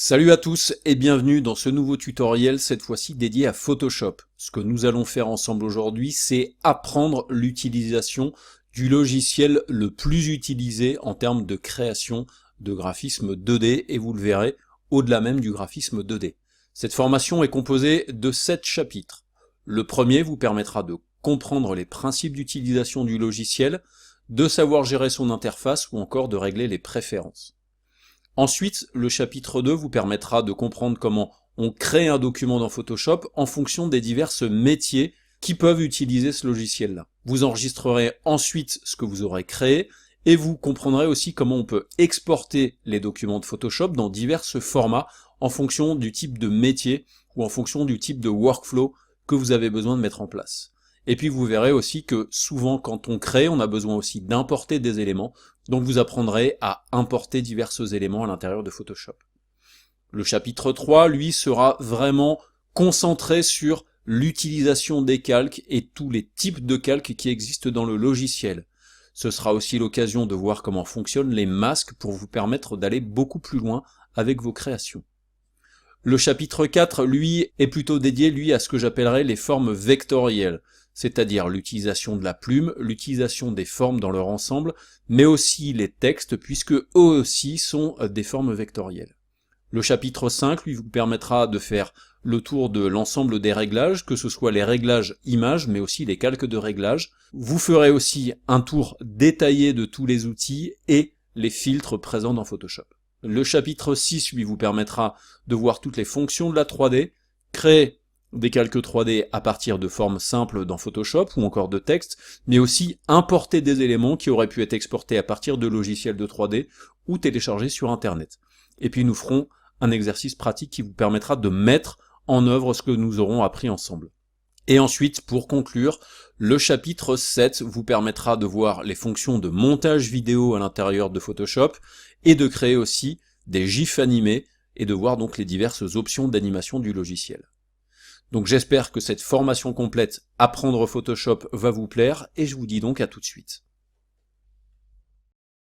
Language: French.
Salut à tous et bienvenue dans ce nouveau tutoriel, cette fois-ci dédié à Photoshop. Ce que nous allons faire ensemble aujourd'hui, c'est apprendre l'utilisation du logiciel le plus utilisé en termes de création de graphisme 2D, et vous le verrez, au-delà même du graphisme 2D. Cette formation est composée de 7 chapitres. Le premier vous permettra de comprendre les principes d'utilisation du logiciel, de savoir gérer son interface ou encore de régler les préférences. Ensuite, le chapitre 2 vous permettra de comprendre comment on crée un document dans Photoshop en fonction des divers métiers qui peuvent utiliser ce logiciel-là. Vous enregistrerez ensuite ce que vous aurez créé et vous comprendrez aussi comment on peut exporter les documents de Photoshop dans divers formats en fonction du type de métier ou en fonction du type de workflow que vous avez besoin de mettre en place. Et puis vous verrez aussi que souvent quand on crée, on a besoin aussi d'importer des éléments, donc vous apprendrez à importer divers éléments à l'intérieur de Photoshop. Le chapitre 3, lui, sera vraiment concentré sur l'utilisation des calques et tous les types de calques qui existent dans le logiciel. Ce sera aussi l'occasion de voir comment fonctionnent les masques pour vous permettre d'aller beaucoup plus loin avec vos créations. Le chapitre 4, lui, est plutôt dédié, lui, à ce que j'appellerais les formes vectorielles, c'est-à-dire l'utilisation de la plume, l'utilisation des formes dans leur ensemble, mais aussi les textes, puisque eux aussi sont des formes vectorielles. Le chapitre 5, lui, vous permettra de faire le tour de l'ensemble des réglages, que ce soit les réglages images, mais aussi les calques de réglage. Vous ferez aussi un tour détaillé de tous les outils et les filtres présents dans Photoshop. Le chapitre 6, lui, vous permettra de voir toutes les fonctions de la 3D, créer des calques 3D à partir de formes simples dans Photoshop ou encore de texte, mais aussi importer des éléments qui auraient pu être exportés à partir de logiciels de 3D ou téléchargés sur Internet. Et puis nous ferons un exercice pratique qui vous permettra de mettre en œuvre ce que nous aurons appris ensemble. Et ensuite, pour conclure, le chapitre 7 vous permettra de voir les fonctions de montage vidéo à l'intérieur de Photoshop et de créer aussi des gifs animés et de voir donc les diverses options d'animation du logiciel. Donc j'espère que cette formation complète Apprendre Photoshop va vous plaire et je vous dis donc à tout de suite.